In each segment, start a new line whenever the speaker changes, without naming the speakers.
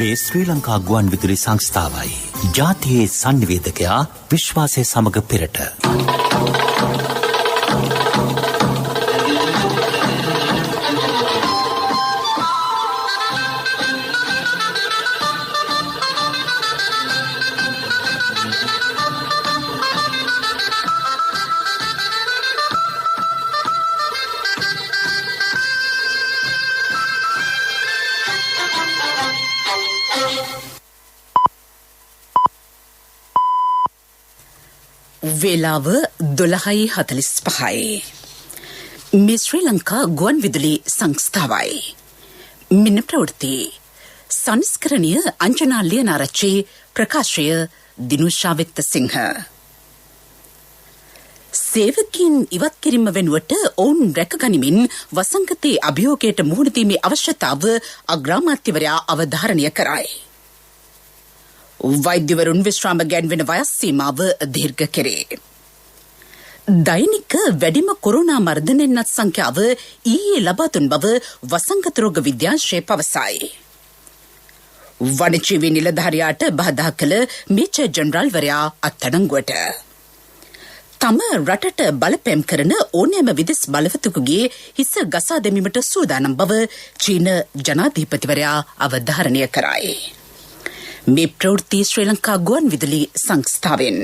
මේ ශ්‍රී ලංකා ගුවන් විදුලි සංස්ථාවයි. ජාතියේ සංනිවේදකයා විශ්වාසය සමග පෙරට.
වේලාව 12:45. මේ ශ්‍රී ලංකා ගුවන් විදුලි සංස්ථාවයි. මින්න ප්‍රවෘත්ති සංස්කරණීය අංජනා ලියනාරච්චි ප්‍රකාශය දිනුෂා වික්තසිංහ. සේවකයන් ඉවත් කිරීම වෙනුවට ඔවුන් රැකගනිමින් වසංගතයේ අභියෝගයට මුහුණ දීමේ අවශ්‍යතාව අග්‍රාමාත්‍යවරයා අවධාරණය කරයි. වෛද්‍යවරුන් විශ්‍රාම ගැන්වෙන වයස් සීමාව දීර්ඝ කෙරේ. දෛනික වැඩිම කොරෝනා මර්ධනයන්ත් සංඛ්‍යාව ඊයේ ලබා දුන් බව වසංගත රෝග විද්‍යාංශය පවසයි. වනජීවි නිලධාරියාට බාධා කළ මේජර් ජෙනරාල්වරයා අත්අඩංගුවට. තම රටට බලපෑම් කරන ඕනෑම විදෙස් බලවතෙකුගේ හිස ගසා දැමීමට සූදානම් බව චීන ජනාධිපතිවරයා අවධාරණය කරයි. මේ ප්‍රවෘත්ති ශ්‍රී ලංකා ගුවන් විදුලි සංස්ථාවෙන්.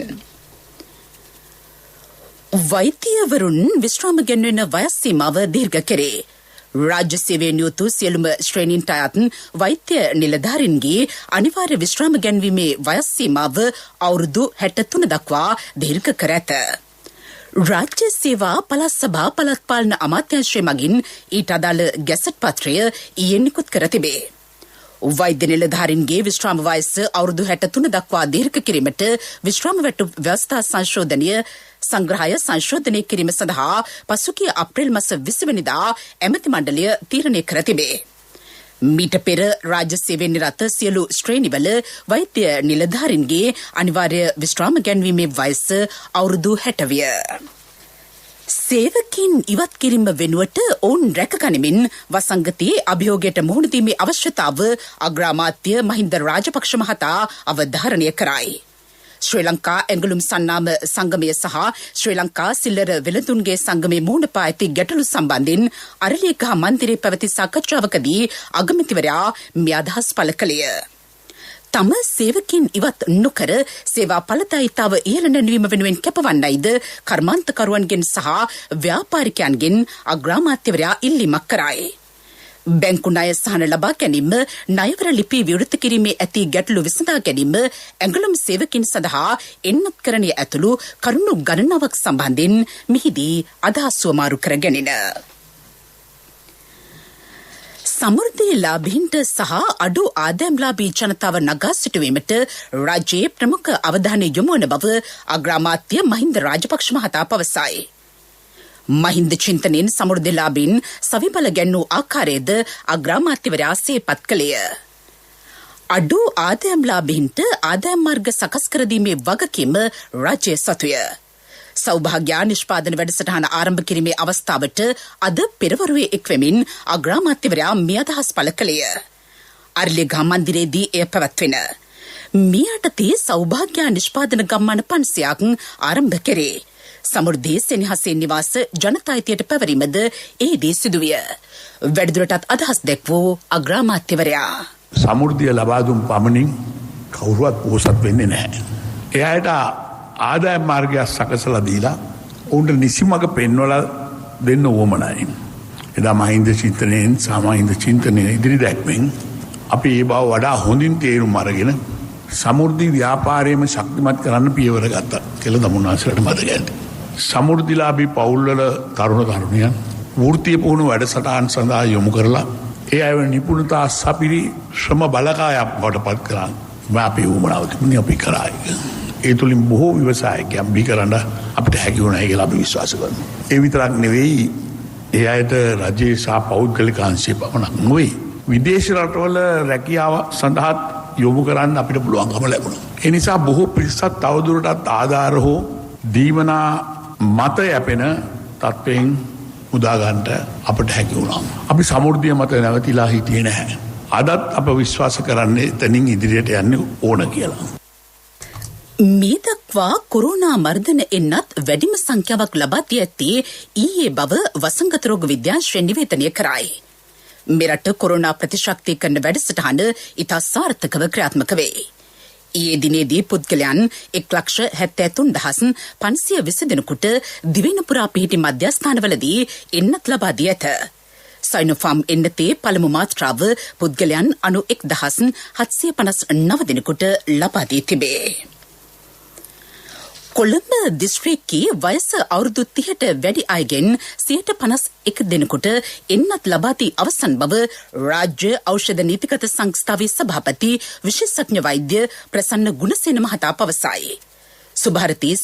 වෛද්‍යවරුන් විශ්‍රාම ගැන්වෙන වයස් සීමාව දීර්ඝ කෙරේ. රාජ්‍ය සේවයෙන් යුතු සියලුම ශ්‍රේණීන්ට අයත් වෛද්‍ය නිලධාරීන්ගේ අනිවාර්ය විශ්‍රාම ගැන්වීමේ වයස් සීමාව අවුරුදු 63 දක්වා දීර්ඝ කර ඇත. රාජ්‍ය සේවා පළාත් සභා පළාත් පාලන අමාත්‍යාංශය මගින් ඊට අදාළ ගැසට් පත්‍රය ඊයේ නිකුත් කර තිබේ. වෛද්‍ය නිලධාරීන්ගේ විශ්‍රාම වයස අවුරුදු 63 දක්වා දීර්ඝ කිරීමට විශ්‍රාම වැටුප් ව්‍යවස්ථා සංශෝධනය සංග්‍රහය සංශෝධනය කිරීම සඳහා පසුගිය අප්‍රේල් මාස 20 වෙනිදා ඇමති මණ්ඩලය තීරණය කර තිබේ. මීට පෙර රාජ්‍ය සේවයෙන් නිරත සියලු ශ්‍රේණිවල වෛද්‍ය නිලධාරීන්ගේ අනිවාර්ය විශ්‍රාම ගැන්වීමේ වයස අවුරුදු 60 විය. සේවකින් ඉවත් කිරීම වෙනුවට ඔවුන් රැකගනිමින් වසංගතයේ අභියෝගයට මුහුණ දීමේ අවශ්‍යතාව අග්‍රාමාත්‍ය මහින්ද රාජපක්ෂ මහතා අවධාරණය කරයි. ශ්‍රී ලංකා ඇඟලුම් සන්නාම සංගමය සහ ශ්‍රී ලංකා සිල්ලර වෙළඳුන්ගේ සංගමේ මුහුණ පා ඇති ගැටලු සම්බන්ධයෙන් අරලියගහ මන්දිරයේ පැවති සාකච්ඡාවකදී අගමැතිවරයා මේ අදහස් පළ කළේය. තම සේවකින් ඉවත් නොකර සේවා ඵලදායීතාව ඉහළ නැංවීම වෙනුවෙන් කැපවන්නයිද කර්මාන්තකරුවන්ගෙන් සහ ව්‍යාපාරිකයන්ගෙන් අග්‍රාමාත්‍යවරයා ඉල්ලීමක් කරයි. බැංකු ණය සහන ලබා ගැනීම, ණයවර ලිපි විවෘත කිරීමේ ඇති ගැටලු විසඳා ගැනීම, ඇඟලුම් සේවකින් සඳහා එන්නත්කරණය ඇතුළු කරුණු ගණනාවක් සම්බන්ධයෙන් මිහිදී අදහස් වමාරු කර ගැනින. සමෘද්ධිලාභීන්ට සහ අඩු ආදායම්ලාභී ජනතාව නගා සිටුවීමට රාජ්‍යයේ ප්‍රමුඛ අවධානය යොමු වන බව අග්‍රාමාත්‍ය මහින්ද රාජපක්ෂ මහතා පවසයි. මහින්ද චින්තනයෙන් සමෘද්ධිලාභීන් සවිබල ගැන්වූ ආකාරයේද අග්‍රාමාත්‍යවරයා සිහිපත් කළේය. අඩු ආදායම්ලාභීන්ට ආදායම් මාර්ග සකස් කර දීමේ වගකීම රාජ්‍ය සතුය. සෞභාග්‍ය නිෂ්පාදන වැඩසටහන ආරම්භ කිරීමේ අවස්ථාවට අද පෙරවරුවේ එක්වෙමින් අග්‍රාමාත්‍යවරයා මේ අදහස් පළ කළේය. අරලියගහ මන්දිරයේදී එය පැවැත්වෙන. මේ යටතේ සෞභාග්‍ය නිෂ්පාදන ගම්මාන 500ක් ආරම්භ කෙරේ. සමෘද්ධි සෙනෙහසේ නිවාස ජනතායිතියට පැවරීමද එහිදී සිදුවිය. වැඩිදුරටත් අදහස් දැක්වූ අග්‍රාමාත්‍යවරයා
සමෘද්ධිය ලබා දුන් පමණින් කවුරුවත් පොහොසත් වෙන්නේ නැහැ. එයාට ආදායම් මාර්ගයක් සකසලා දීලා උන්ට නිසිමඟ පෙන්වලා දෙන්න ඕමනයි. එදා මහින්ද චින්තනයෙන් සමහින්ද චින්තනය ඉදිරි දැක්මෙන් අපි ඒ බව වඩා හොඳින් තේරුම් අරගෙන සමෘද්ධි ව්‍යාපාරයේම ශක්තිමත් කරන්න පියවර ගත්තා කියලා දමුණාසලට මතක ඇති. සමෘද්ධිලාභී පවුල්වල තරුණ තරුණියන් වෘත්තීය පුහුණු වැඩසටහන් සඳහා යොමු කරලා ඒ අය නිපුණතා සපිරි ශ්‍රම බලකායක් බවට පත් කරන් අපේ උවමනාව තිබුණේ අපි කරා. ඒ තුළින් බොහෝ ව්‍යවසායකයන් බිහිකරන්න අපිට හැකි වුණා කියලා අපි විශ්වාස කරනවා. ඒ විතරක් නෙවෙයි ඒ අයට රජයේ සහ පෞද්ගලික අංශය පමණක් නෙවෙයි විදේශ රටවල රැකියාව සඳහා යොමු කරන්න අපිට පුළුවන්කම ලැබුණා. ඒ නිසා බොහෝ පිරිසක් තවදුරටත් ආධාර හෝ දීවනා මත යැපෙන තත්වයෙන් මුදා ගන්නට අපිට හැකි වුණා. අපි සමෘද්ධිය මත නැවතිලා හිටියේ නැහැ. අදත් අප විශ්වාස කරන්නේ එතනින් ඉදිරියට යන්න ඕන කියලා.
මේ දක්වා කොරෝනා මර්ධන එන්නත් වැඩිම සංඛ්‍යාවක් ලබා දී ඇත්තේ ඊයේ බව වසංගත රෝග විද්‍යාංශය නිවේදනය කරයි. මෙරට කොරෝනා ප්‍රතිශක්තිකරණ වැඩසටහන ඉතා සාර්ථකව ක්‍රියාත්මක වේ. ඊයේ දිනේදී පුද්ගලයන් 1,73,520 දෙනෙකුට දිවයින පුරා පිහිටි මධ්‍යස්ථානවලදී එන්නත් ලබා දී ඇත. සයිනෝෆාම් එන්නතේ පළමු මාත්‍රාව පුද්ගලයන් 91,759 දෙනෙකුට ලබා දී තිබේ. කොළඹ දිස්ත්‍රික්කයේ වයස අවුරුදු 30ට වැඩි අයගෙන් 51 දෙනෙකුට එන්නත් ලබා දී අවසන් බව රාජ්‍ය ඖෂධ නීතිගත සංස්ථාවේ සභාපති විශේෂඥ වෛද්‍ය ප්‍රසන්න ගුණසේන මහතා පවසයි. සුභාරතී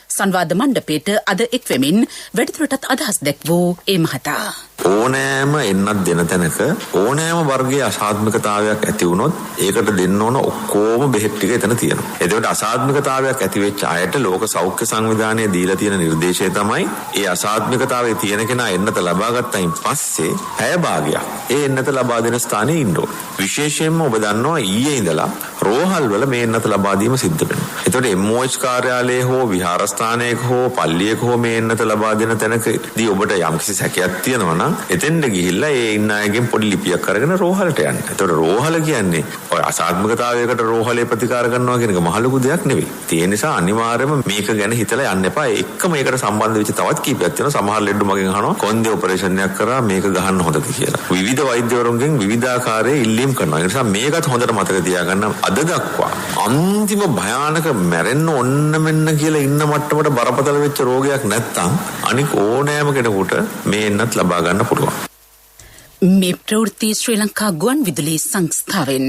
සංවාද මණ්ඩපයට අද එක්වෙමින් වැඩිදුරටත් අදහස් දැක්වූ ඒ මහතා
ඕනෑම එන්නත් දෙන තැනක ඕනෑම වර්ගයේ අසාත්මිකතාවයක් ඇති වුණොත් ඒකට දෙන්න ඕන ඔක්කොම බෙහෙත් ටික එතන තියෙනවා. එතකොට අසාත්මිකතාවයක් ඇති වෙච්ච අයට ලෝක සෞඛ්‍ය සංවිධානයේ දීලා තියෙන නිර්දේශය තමයි ඒ අසාත්මිකතාවයේ තියෙන කෙනා එන්නත ලබා ගත්තයින් පස්සේ පැය භාගයක් ඒ එන්නත ලබා දෙන ස්ථානයේ ඉන්න ඕන. විශේෂයෙන්ම ඔබ දන්නවා ඊයේ ඉඳලා රෝහල් වල මේ එන්නත ලබා දීම සිද්ධ වෙනවා. එතකොට MOH කාර්යාලයේ හෝ විහාරස්ථානයක හෝ පල්ලියක හෝ මේ එන්නත ලබා දෙන තැනකදී ඔබට යම්කිසි සැකයක් තියෙනවා නම් එතෙන්ද ගිහිල්ලා ඒ ඉන්න අයගෙන් පොඩි ලිපියක් අරගෙන රෝහලට යන්න. ඒතකොට රෝහල කියන්නේ ඔය අසාත්මිකතාවයකට රෝහලේ ප්‍රතිකාර කරනවා කියන එක මහ ලොකු දෙයක් නෙවෙයි. ඒ නිසා අනිවාර්යයෙන්ම මේක ගැන හිතලා යන්න එපා. එක්කම ඒකට සම්බන්ධ වෙච්ච තවත් කීපයක් තියෙනවා. සමහර ලෙඩු මගෙන් අහනවා කොන්දේ ඔපරේෂන් එකක් කරා මේක ගහන්න හොඳද කියලා. විවිධ වෛද්‍යවරුන්ගෙන් විවිධාකාරයේ ඉල්ලීම් කරනවා. ඒ නිසා මේකත් හොඳට මතක තියාගන්න. අද දක්වා අන්තිම භයානක මැරෙන්න ඕන්න මෙන්න කියලා ඉන්න මට්ටමට බරපතල වෙච්ච රෝගයක් නැත්තම් අනික ඕනෑම කෙනෙකුට මේ එන්නත් ලබා ගන්න පුළුවන්.
මේ ප්‍රවෘත්ති ශ්‍රී ලංකා ගුවන් විදුලි සංස්ථාවෙන්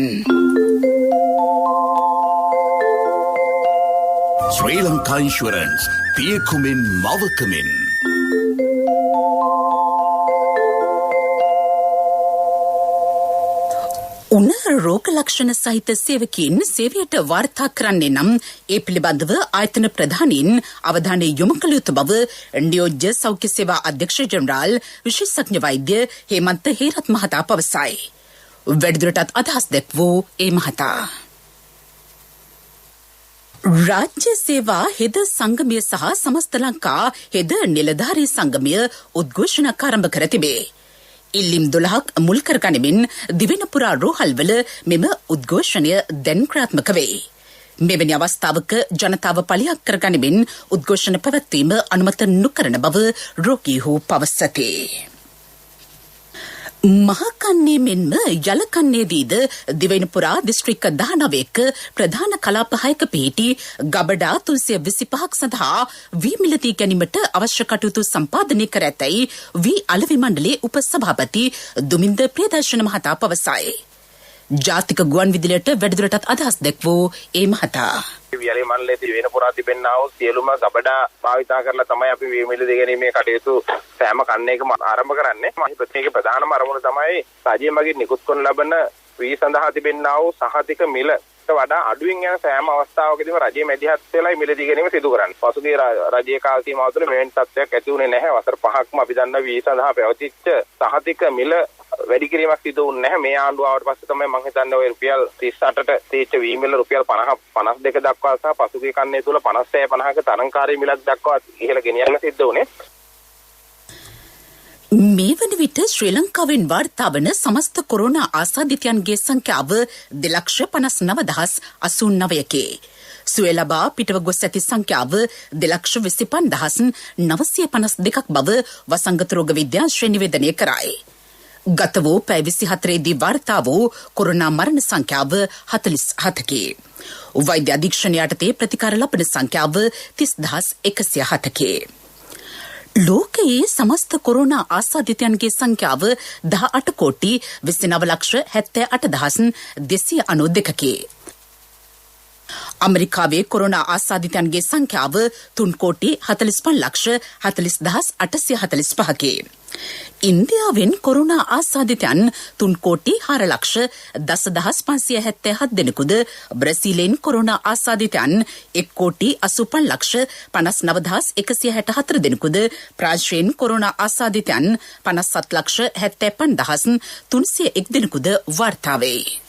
ශ්‍රී ලංකා ඉන්ෂුරන්ස් පියකුමින් මවකමින්
උන රෝග ලක්ෂණ සහිත සේවකීන් සේවයට වාර්තා කරන්නේ නම් ඒ පිළිබඳව ආයතන ප්‍රධානීන් අවධානය යොමු කළ යුතු බව නියෝජ්‍ය සෞඛ්‍ය සේවා අධ්‍යක්ෂ ජෙනරාල් විශේෂඥ වෛද්‍ය හේමන්ත හේරත් මහතා පවසයි. වැඩිදුරටත් අදහස් දැක්වූ ඒ මහතා රාජ්‍ය සේවා හෙද සංගමය සහ සමස්ත ලංකා හෙද නිලධාරී සංගමය උද්ඝෝෂණයක් ආරම්භ කර තිබේ. ඉල්ලීම් 12ක් මුල් කර ගනිමින් දිවෙන පුරා රෝහල්වල මෙම උද්ඝෝෂණය දැන් ක්‍රියාත්මක වේ. මෙවැනි අවස්ථාවක ජනතාව පලියක් කර ගනිමින් උද්ඝෝෂණ පැවැත්වීම අනුමත නොකරන බව රෝගීහු පවසති. මහකන්නේ මෙන්ම යලකන්නේදීද දිවෙන පුරා දිස්ත්‍රික්ක 19ක ප්‍රධාන කලාප 6ක පිහිටි ගබඩා 325ක් සඳහා වී මිලදී ගැනීමට අවශ්‍ය කටයුතු සම්පාදනය කර ඇතැයි වී අලෙවි මණ්ඩලයේ උපසභාපති දුමින්ද ප්‍රියදර්ශන මහතා පවසයි. ජාතික ගුවන් විදුලියට වැඩිදුරටත් අදහස් දැක්වූ ඒ මහතා
වියලේ මණ්ඩලයේ දිවෙන පුරා තිබෙනා වූ සියලුම ගබඩා භාවිතා කරලා තමයි අපි වී මිලදී ගැනීමේ කටයුතු සෑම කන්නේකම ආරම්භ කරන්නේ. මේකේ ප්‍රධානම අරමුණ තමයි රජයේ මගින් නිකුත් කරන ලබන වී සඳහා තිබෙනා වූ සහතික මිල වඩා අඩුවෙන් යන සෑම අවස්ථාවකදීම රජයේ මැදිහත් වෙලා මිලදී ගැනීම සිදු කරන්නේ. පසුගිය රජයේ කාල සීමාව තුළ මෙවැනි තත්ත්වයක් ඇති වුණේ නැහැ. වසර 5ක්ම අපි දන්නා වී සඳහා පැවතිච්ච සහතික මිල වැඩි කිරීමක් සිදු වුණේ නැහැ. මේ ආණ්ඩුව ආවට පස්සේ තමයි මම හිතන්නේ ඔය රුපියල් 38ට තීච්ච වී මිල රුපියල් 52 දක්වා සහ පසුගිය කන්නේ තුල 50-50ක තරංකාරී මිලක් දක්වා ඉහළ ගෙනියන්න සිද්ධ වුණේ.
මේ වන විට ශ්‍රී ලංකාවෙන් වාර්තා වන සමස්ත කොරෝනා ආසාදිතයන්ගේ සංඛ්‍යාව 2,59,089කි. සුවය ලබා පිටව ගොස් ඇති සංඛ්‍යාව 2,25,952ක් බව වසංගත රෝග විද්‍යාංශය නිවේදනය කරයි. ගත වූ පැය 24දී වාර්තා වූ කොරෝනා මරණ සංඛ්‍යාව 47කි. වෛද්‍ය අධීක්ෂණය යටතේ ප්‍රතිකාර ලබන සංඛ්‍යාව 30,107කි. ලෝකයේ සමස්ත කොරෝනා ආසාදිතයන්ගේ සංඛ්‍යාව 18,78,292කි. අමරිකාවේ කොරෝනා ආසාදිතයන්ගේ සංඛ්‍යාව 3,45,40,845කි. ඉන්දියාවෙන් කොරුණා ආසාදිතයන් 3,04,10,577 දෙනෙකුද බ්‍රසීලෙන් කොරුණා ආසාදිතයන් 1,55,59,164 දෙනෙකුද ප්‍රාශයෙන් කොරුණා ආසාදිතයන් 57,75,301 දෙනෙකුද වාර්තා වේ.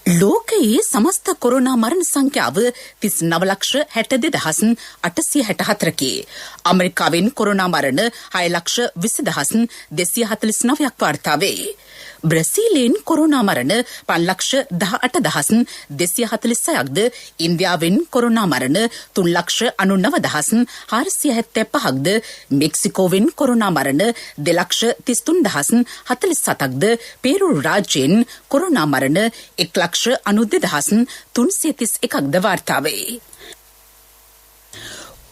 ලෝකයේ සමස්ත කොරෝනා මරණ සංඛ්‍යාව 39,62,864කි. අමරිකාවෙන් කොරෝනා මරණ 6,20,249ක් වාර්තා වේ. බ්‍රසීලෙන් කොරෝනා මරණ 5,18,246ක්ද, ඉන්දියාවෙන් කොරෝනා මරණ 3,99,475ක්ද, මෙක්සිකෝවෙන් කොරෝනා මරණ 2,33,047ක්ද, පේරු රාජ්‍යයෙන් කොරෝනා මරණ 1,92,331ක්ද වාර්තා වේ.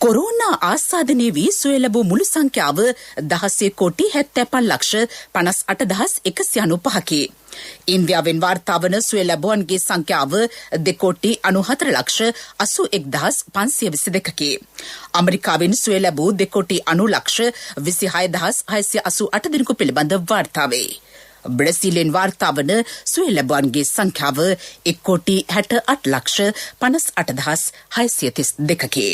කොරෝනා ආසාදනය වී සුවය ලැබූ මුළු සංඛ්‍යාව 16,75,58,195කි. ඉන්දියාවෙන් වාර්තා වන සුවය ලැබුවන්ගේ සංඛ්‍යාව 2,94,81,522කි. අමරිකාවෙන් සුවය ලැබූ 2,90,26,688 දෙනෙකු පිළිබඳ වාර්තා වේ. බ්‍රසීලෙන් වාර්තා වන සුවය ලැබුවන්ගේ සංඛ්‍යාව 1,68,58,632කි.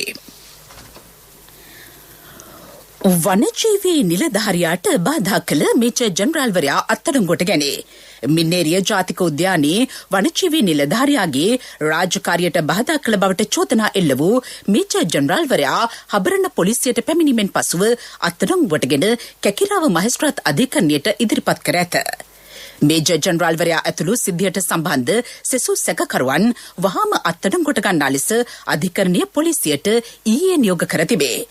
වනජීවී නිලධාරියාට බාධා කළ මේජර් ජනරාල්වරයා අත්අඩංගුවට ගැනේ. මින්නේරිය ජාතික උද්‍යානයේ වනජීවී නිලධාරියාගේ රාජකාරියට බාධා කළ බවට චෝදනා එල්ල වූ මේජර් ජනරාල්වරයා හබරණ පොලිසියට පැමිණීමෙන් පසුව අත්අඩංගුවටගෙන කැකිරාව මහේස්ත්‍රාත් අධිකරණයට ඉදිරිපත් කර ඇත. මේජර් ජනරාල්වරයා ඇතුළු සිද්ධියට සම්බන්ධ සෙසු සැකකරුවන් වහාම අත්අඩංගුවට ගන්නා ලෙස අධිකරණීය පොලිසියට ඊයේ නියෝග කර තිබේ.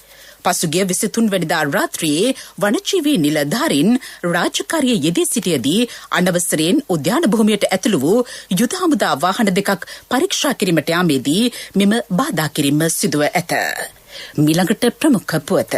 පසුගිය 23 වෙනිදා රාත්‍රියේ වනජීවී නිලධාරීන් රාජකාරියේ යෙදී සිටියදී අනවසරයෙන් උද්‍යාන භූමියට ඇතුළු වූ යුද හමුදා වාහන දෙකක් පරීක්ෂා කිරීමට යාමේදී මෙම බාධා කිරීම සිදුව ඇත. මිළඟට ප්‍රමුඛ පුවත.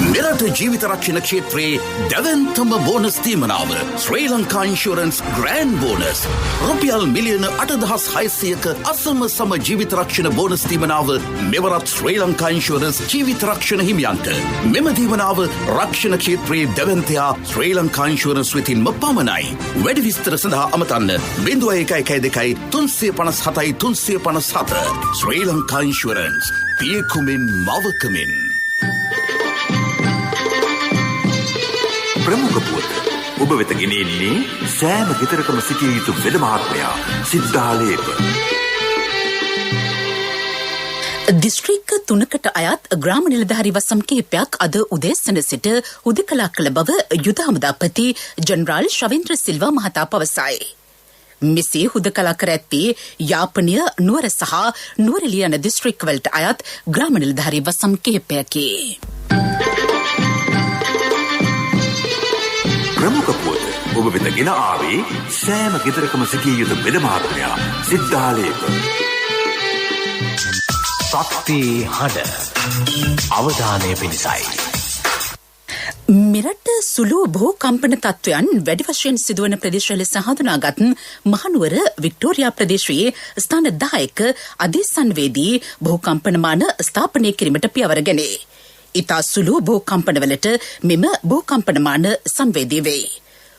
මෙරට ජීවිත රක්ෂණ ක්ෂේත්‍රයේ දැවැන්තම බෝනස් තීමනාව ශ්‍රී ලංකා ඉන්ෂුරන්ස් ග්‍රෑන්ඩ් බෝනස් රුපියල් මිලියන 8,600ක අසම සම ජීවිත රක්ෂණ බෝනස් තීමනාව මෙවරත් ශ්‍රී ලංකා ඉන්ෂුරන්ස් ජීවිත රක්ෂණ හිමියන්ට. මෙම තීමනාව රක්ෂණ ක්ෂේත්‍රයේ දැවැන්තයා ශ්‍රී ලංකා ඉන්ෂුරන්ස් වෙතින්ම පමණයි. වැඩි විස්තර සඳහා අමතන්න 0112 357 357. ශ්‍රී ලංකා ඉන්ෂුරන්ස් පියකුමින් මවකමින්.
ප්‍රමුඛ පුවත ඔබ වෙත ගෙනෙන්නේ සෑම ගෙදරකම සිටිය යුතු වෙද මහත්මයා සිද්ධාලේප.
දිස්ත්‍රික්ක 3කට අයත් ග්‍රාම නිලධාරි වසම් කිහිපයක් අද උදෑසන සිට හුදකලා කළ බව යුද හමුදාපති ජනරාල් ශවේන්ද්‍ර සිල්වා මහතා පවසයි. මෙසේ හුදකලා කර ඇත්තේ යාපනය, නුවර සහ නුවරඑළිය යන දිස්ත්‍රික්කවලට අයත් ග්‍රාම නිලධාරි වසම් කිහිපයකි.
ප්‍රමුඛ පුවත ඔබ වෙත ගෙන ආවේ සෑම ගෙදරකම සිටිය යුතු වෙද මහත්මයා සිද්ධාලේප.
ශක්ති හඬ අවධානය පිණිසයි.
මෙරට සුළු භූකම්පන තත්ත්වයන් වැඩි වශයෙන් සිදුවන ප්‍රදේශ ලෙස හඳුනාගත් මහනුවර වික්ටෝරියා ප්‍රදේශයේ ස්ථාන 10ක අධිසන්වේදී භූකම්පනමාන ස්ථාපනය කිරීමට පියවර ගැනේ. ඉතා සුළු භූකම්පනවලට මෙම භූකම්පනමාන සංවේදී වේ.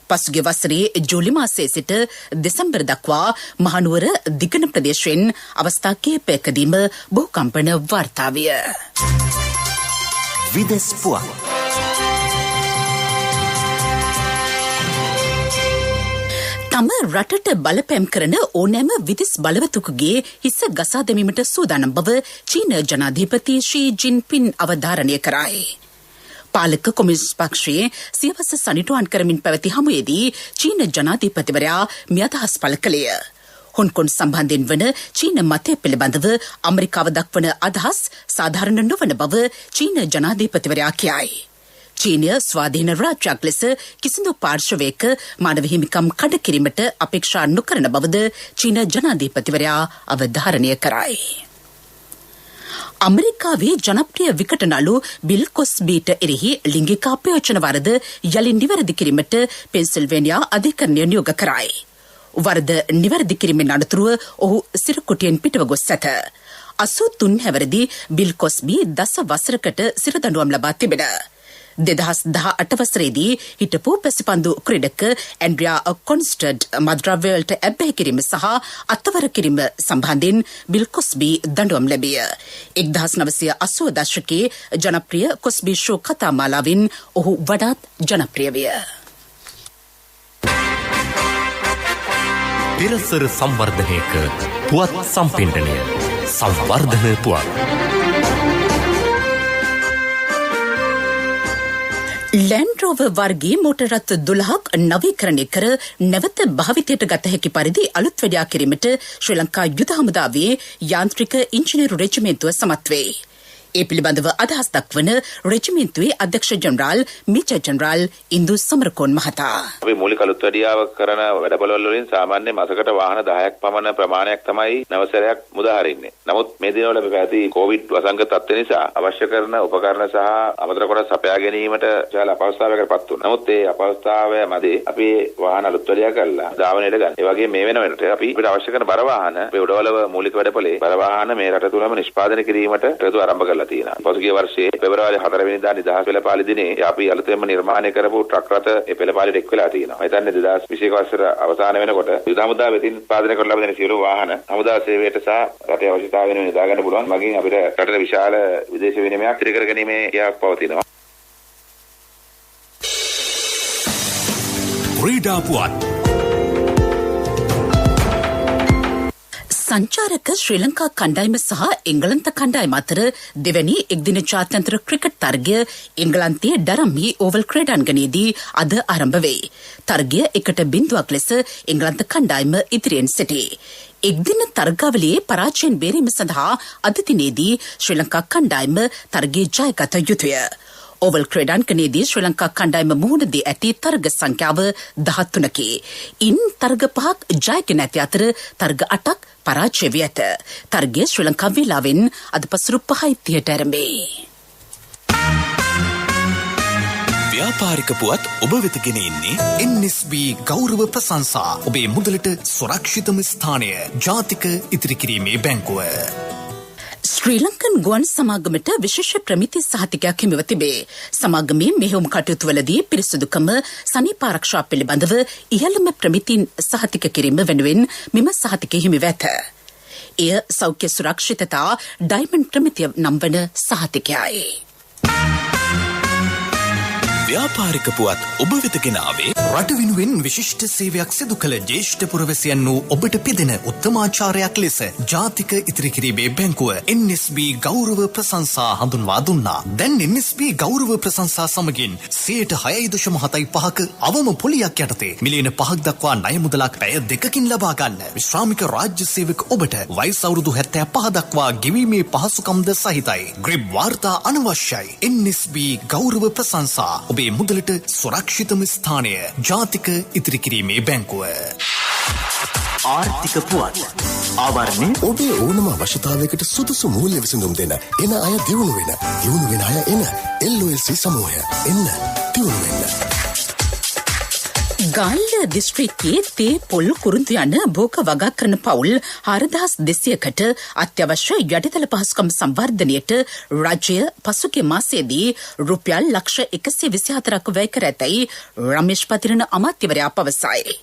පසුගිය වසරේ ජූලි මාසයේ සිට දෙසැම්බර් දක්වා මහනුවර දිගන ප්‍රදේශයෙන් අවස්ථා කිහිපයකදීම භූකම්පන වාර්තා විය.
විදෙස් පුවත්.
තම රටට බලපෑම් කරන ඕනෑම විදෙස් බලවතුකුගේ හිස ගසා දැමීමට සූදානම් බව චීන ජනාධිපති ෂී ජින්පින් අවධාරණය කරයි. පාලක කොමියුනිස්ට් පක්ෂයේ සියවස සනිටුහන් කරමින් පැවති හමුවේදී චීන ජනාධිපතිවරයා මේ අදහස් පළ කළේය. හොන්කොන් සම්බන්ධයෙන් වන චීන මතය පිළිබඳව ඇමරිකාව දක්වන අදහස් සාධාරණ නොවන බව චීන ජනාධිපතිවරයා කියයි. චීනය ස්වාධීන රාජ්‍යයක් ලෙස කිසිදු පාර්ශවයක මානව හිමිකම් කඩ කිරීමට අපේක්ෂා නොකරන බවද චීන ජනාධිපතිවරයා අවධාරණය කරයි. අමරිකාවේ ජනප්‍රිය විකට නළු බිල් කොස්බීට එරෙහි ලිංගික අපයෝජන වරද යලින් නිවැරදි කිරීමට පෙන්සිල්වේනියා අධිකරණය නියෝග කරයි. වරද නිවැරදි කිරීමෙන් අනතුරුව ඔහු සිරකුටියෙන් පිටව ගොස් ඇත. 83 හැවිරිදි බිල් කොස්බී 10 වසරකට සිරදඬුවම් ලබා තිබෙන. 2018 වසරේදී හිටපු පැසිපන්දු ක්‍රීඩක ඇන්ඩ්‍රියා කොන්ස්ටඩ් මද්‍රව්‍යවලට ඇබ්බැහි කිරීම සහ අත්වර කිරීම සම්බන්ධයෙන් බිල් කොස්බී දඬුවම් ලැබිය. 1980 දශකයේ ජනප්‍රිය කොස්බී ෂෝ කතා මාලාවෙන් ඔහු වඩාත් ජනප්‍රිය විය.
පෙරසර සංවර්ධනයක පුවත් සම්පින්ඩනය සංවර්ධන පුවත්.
ලෑන්ඩ් රෝවර් වර්ගයේ මෝටර් රථ 12ක් නවීකරණය කර නැවත භාවිතයට ගත හැකි පරිදි අලුත් වැඩියා කිරීමට ශ්‍රී ලංකා යුද හමුදාවේ යාන්ත්‍රික ඉංජිනේරු රෙජිමේන්තුව සමත් වේ. ඒ පිළිබඳව අදහස් දක්වන රෙජිමේන්තුවේ අධ්‍යක්ෂ ජනරාල් මේජර් ජනරාල් ඉන්දු සමරකෝන් මහතා.
අපි මූලික අලුත් වැඩියාව කරන වැඩපළවල් වලින් සාමාන්‍ය මාසකට වාහන 10ක් පමණ ප්‍රමාණයක් තමයි නවසරයක් මුදා හරින්නේ. නමුත් මේ දිනවල අපි පැවති කොවිඩ් වසංගත තත්ත්ව නිසා අවශ්‍ය කරන උපකරණ සහ අමතර කොටස් සපයා ගැනීමට විශාල අපහසුතාවයකටපත් වුණා. නමුත් ඒ අපහසුතාවය මැදේ අපි වාහන අලුත් වැඩියා කරලා ධාවනයට ගන්න. ඒ වගේ මේ වෙනකොට අපිට අවශ්‍ය කරන බර වාහන අපේ උඩවලව මූලික වැඩපළේ බර වාහන මේ රට තුලම නිෂ්පාදනය කිරීමට ක්‍රතු ආරම්භ කරලා තියෙනවා. පසුගිය වර්ෂයේ පෙබරවාරි 4 වෙනිදා නිදහස් පෙළපාලි දිනේ අපි අලුතෙන්ම නිර්මාණය කරපු ට්‍රක් රථ ඒ පෙළපාලියට එක් වෙලා තියෙනවා. මම හිතන්නේ 2021 වසර අවසාන වෙනකොට යුද හමුදාව වෙතින් උත්පාදනය කරලා ලබන සියලු වාහන හමුදා සේවයට සහ රටේ අවශ්‍යතාවය වෙනුවෙන් යොදා ගන්න පුළුවන්. මගින් අපිට රටේ විශාල විදේශ විනිමයක් ඉදිරි කර ගැනීමේ ක්‍රියාවක් පවතිනවා.
ක්‍රීඩා පුවත්.
සංචාරක ශ්‍රී ලංකා කණ්ඩායම සහ එංගලන්ත කණ්ඩායම අතර දෙවැනි එක්දින ජාත්‍යන්තර ක්‍රිකට් තරගය එංගලන්තයේ ඩරම්හි ඕවල් ක්‍රීඩාංගණයේදී අද ආරම්භ වේ. තරගය 1-0 ලෙස එංගලන්ත කණ්ඩායම ඉදිරියෙන් සිටී. එක්දින තරගාවලියේ පරාජයෙන් බේරීම සඳහා අද දිනේදී ශ්‍රී ලංකා කණ්ඩායම තරගයේ ජයගත යුතුය. ඕවල් ක්‍රීඩාංගණයේදී ශ්‍රී ලංකා කණ්ඩායම මුහුණ දී ඇති තරග සංඛ්‍යාව 13කි. ඉන් තරග 5ක් ජයගෙන ඇති අතර තරග 8ක් පරාජය වී ඇත. තරගය ශ්‍රී ලංකා වේලාවෙන් අද පසුරු 5:30ට ආරම්භයි.
ව්‍යාපාරික පුවත් ඔබ වෙත ගෙන එන්නේ NSB ගෞරව ප්‍රශංසා. ඔබේ මුදලට සුරක්ෂිතම ස්ථානය ජාතික ඉතිරි කිරීමේ බැංකුව.
ශ්‍රී ලංකන් ගුවන් සමාගමට විශේෂ ප්‍රමිති සහතිකයක් හිමිව තිබේ. සමාගමේ මෙහෙයුම් කටයුතුවලදී පිරිසුදුකම සනීප ආරක්ෂා පිළිබඳව ඉහළම ප්‍රමිතින් සහතික කිරීම වෙනුවෙන් මෙම සහතිකය හිමිව ඇත. එය සෞඛ්‍ය සුරක්ෂිතතා ඩයිමන්ඩ් ප්‍රමිතිය නම් වන සහතිකයයි.
ව්‍යාපාරික පුවත් ඔබ වෙත ගෙන ආවේ රට වෙනුවෙන් විශිෂ්ට සේවයක් සිදු කළ ජ්‍යෙෂ්ඨ පුරවැසියන් වූ ඔබට පිදෙන උත්තමාචාරයක් ලෙස ජාතික ඉතිරි කිරීමේ බැංකුව NSB ගෞරව ප්‍රශංසා හඳුන්වා දුන්නා. දැන් NSB ගෞරව ප්‍රශංසා සමගින් 6.75ක අවම පොලියක් යටතේ මිලියන 5ක් දක්වා ණය මුදලක් පැය 2කින් ලබා ගන්න. විශ්‍රාමික රාජ්‍ය සේවක ඔබට වයස අවුරුදු 75 දක්වා ගෙවීමේ පහසුකම්ද සහිතයි. ග්‍රිබ් වාර්තා අනවශ්‍යයි. NSB ගෞරව ප්‍රශංසා ඔබේ මුදලට සුරක්ෂිතම ස්ථානය ජාතික ඉතිරි කිරීමේ බැංකුව.
ආර්ථික පුවත් ආවරණය
ඔබේ ඕනම අවශ්‍යතාවයකට සුදුසු මූල්‍ය විසඳුම් දෙන එන අය දියුණු වෙන අය එන LOLC සමූහය එන්න දියුණු වෙන්න.
ගාල්ල දිස්ත්‍රික්කයේ තේ පොල් කුරුඳු යන භෝග වගා කරන පවුල් 4200කට අත්‍යවශ්‍ය යටිතල පහසුකම් සංවර්ධනයට රාජ්‍ය පසුගිය මාසයේදී රුපියල් ලක්ෂ 124ක් වැය කර ඇතැයි රමේෂ් පතිරණ අමාත්‍යවරයා පවසයි.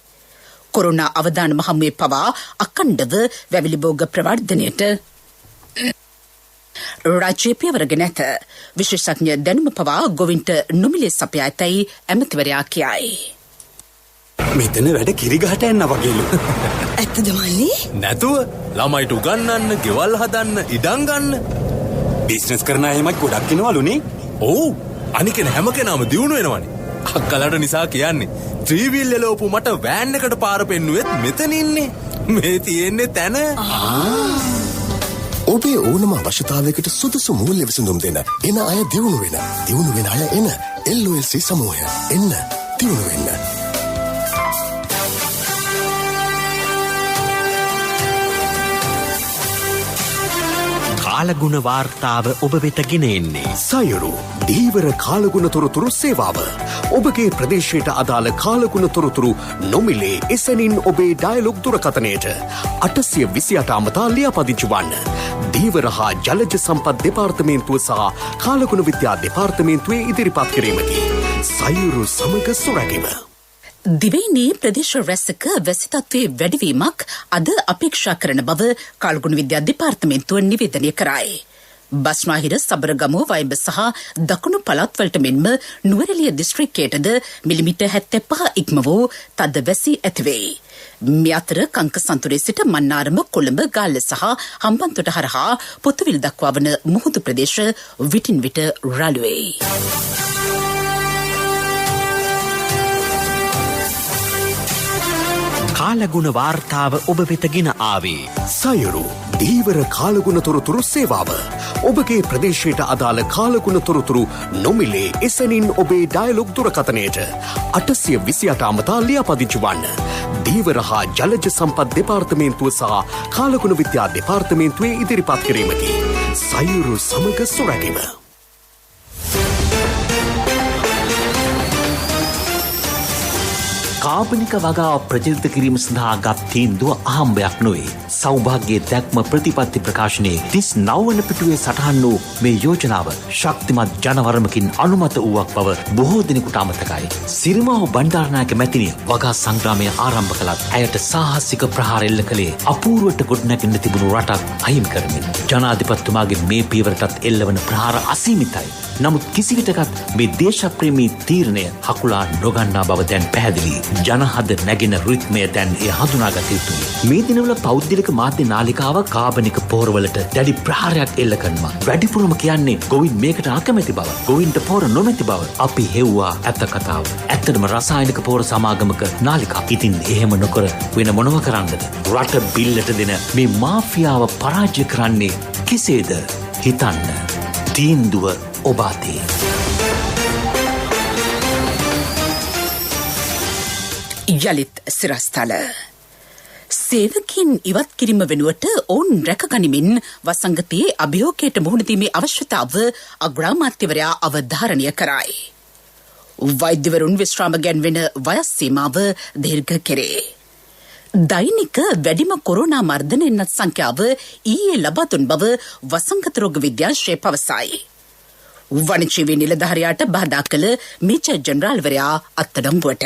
කොරෝනා අවදානම හමුවේ පවා අඛණ්ඩව වැවිලි භෝග ප්‍රවර්ධනයට රාජ්‍ය පියවරගෙන ඇත. විශේෂඥ දැනුම පවා ගොවින්ට නොමිලේ සපයා ඇතැයි ඇමතිවරයා කියයි.
මෙතන වැඩ කිරිගහට යන්න වගේලු.
ඇත්තද මල්ලි?
නැතුව ළමයිට උගන්වන්න, ගෙවල් හදන්න, ඉඩම් ගන්න. බිස්නස් කරන අයමත් ගොඩක් ඉනවලුනේ. ඔව්. අනිකන හැම කෙනාම දියුණු වෙනවනේ. අක්කලට නිසා කියන්නේ ත්‍රිවිල් එලෝපු මට වෑන් එකට පාර පෙන්නුවෙත් මෙතන ඉන්නේ. මේ තියෙන්නේ තැන.
ඔබේ ඕනම අවශ්‍යතාවයකට සුදුසු මූල්‍ය විසඳුම් දෙන එන අය දියුණු වෙන අය එන LOLC සමූහය එන්න දියුණු වෙන්න.
කාලගුණ වාර්තාව ඔබ වෙත ගෙන එන්නේ.
සයුරු දීවර කාලගුණ තොරතුරු සේවාව. ඔබගේ ප්‍රදේශයට අදාළ කාලගුණ තොරතුරු නොමිලේ එසැනින් ඔබේ ඩයලොග් දුරකථනයට 828 අමතා ලියාපදිංචි වන්න. දීවර හා ජලජ සම්පත් දෙපාර්තමේන්තුව සහ කාලගුණ විද්‍යා දෙපාර්තමේන්තුවේ ඉදිරිපත් කිරීමකි. සයුරු සමග සුරැකීම.
දිවයිනේ ප්‍රදේශ රැසක වැසි තත්ත්වයේ වැඩිවීමක් අද අපේක්ෂා කරන බව කාලගුණ විද්‍යා දෙපාර්තමේන්තුව නිවේදනය කරයි. බස්නාහිර සබරගමුව වයිඹ සහ දකුණු පළාත්වලට මෙන්ම නුවරඑළිය දිස්ත්‍රික්කයටද මිලිමීටර් 75 ඉක්ම වූ තද වැසි ඇතිවේ. මේ අතර කංකසන්තුරේ සිට මන්නාරම කොළඹ ගාල්ල සහ හම්බන්තොට හරහා පොතුවිල් දක්වා වන මුහුදු ප්‍රදේශ විටින් විට රළු වේ.
කාලගුණ වාර්තාව ඔබ වෙත ගෙන ආවේ.
සයුරු දීවර කාලගුණ තොරතුරු සේවාව. ඔබගේ ප්‍රදේශයට අදාළ කාලගුණ තොරතුරු නොමිලේ එසැනින් ඔබේ ඩයලොග් දුරකථනයට 828 අමතා ලියාපදිංචි වන්න. දීවර හා ජලජ සම්පත් දෙපාර්තමේන්තුව සහ කාලගුණ විද්‍යා දෙපාර්තමේන්තුවේ ඉදිරිපත් කිරීමකි. සයුරු සමග සුරැකීම.
කාබනික වගාව ප්‍රචලිත කිරීම සඳහා ගත් තීන්දුව අහම්බයක් නොවේ. සෞභාග්‍යයේ දැක්ම ප්‍රතිපත්ති ප්‍රකාශනයේ 39 වන පිටුවේ සටහන් වූ මේ යෝජනාව ශක්තිමත් ජනවරමකින් අනුමත වූවක් බව බොහෝ දෙනෙකුට අමතකයි. සිරිමාව බණ්ඩාරනායක මැතිණිය වගා සංග්‍රාමය ආරම්භ කළත් ඇයට සාහසික ප්‍රහාර එල්ල කළේ අපූර්වට ගොඩනැගෙන තිබුණු රටක් අහිමි කරමින්. ජනාධිපතිතුමාගේ මේ පියවරටත් එල්ලවන ප්‍රහාර අසීමිතයි. නමුත් කිසිවිටකත් මේ දේශප්‍රේමී තීරණය හකුලා නොගන්නා බව දැන් පැහැදිලි. ජනහද නැගෙන රිත්මය දැන් එය හඳුනාගත යුතුයි. මේ දිනවල පෞද්ගලික මාධ්‍ය නාලිකාව කාබනික පොහොරවලට දැඩි ප්‍රහාරයක් එල්ල කරනවා. වැඩිපුරම කියන්නේ ගොවින් මේකට අකමැති බව, ගොවින්ට පොහොර නොමැති බව. අපි හෙව්වා ඇත්ත කතාව. ඇත්තටම රසායනික පොහොර සමාගමක නාලිකා. ඉතින් එහෙම නොකර වෙන මොනව කරන්නද? රට බිල්ලට දෙන මේ මාෆියාව පරාජය කරන්නේ කෙසේද? හිතන්න. තීන්දුව ඔබ අතේ.
යලිත් සිරස්තල සේවකින් ඉවත් කිරීම වෙනුවට ඔවුන් රැකගනිමින් වසංගතයේ අභියෝගයට මුහුණ දීමේ අවශ්‍යතාව අග්‍රාමාත්‍යවරයා අවධාරණය කරයි. වෛද්‍යවරුන් විශ්‍රාම ගැන්වෙන වයස් සීමාව දීර්ඝ කෙරේ. දෛනික වැඩිම කොරෝනා මර්ධන එන්නත් සංඛ්‍යාව ඊයේ ලබා දුන් බව වසංගත රෝග විද්‍යාංශය පවසයි. වනජීවී නිලධාරියාට බාධා කළ මේජර් ජෙනරාල්වරයා අත්අඩංගුවට.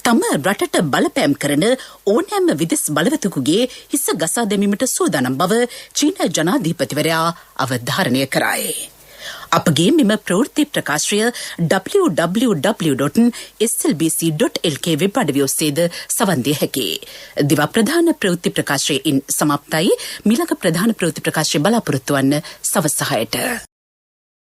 තම රටට බලපෑම් කරන ඕනෑම විදෙස් බලවතෙකුගේ හිස ගසා දැමීමට සූදානම් බව චීන ජනාධිපතිවරයා අවධාරණය කරයි. අපගේ මෙම ප්‍රවෘත්ති ප්‍රකාශය www.slbc.lk වෙබ් අඩවිය ඔස්සේද සවන් දිය හැකියි. දිවා ප්‍රධාන ප්‍රවෘත්ති ප්‍රකාශයෙන් සමාප්තයි. මීළඟ ප්‍රධාන ප්‍රවෘත්ති ප්‍රකාශය බලාපොරොත්තු වන්න සවස් 6ට.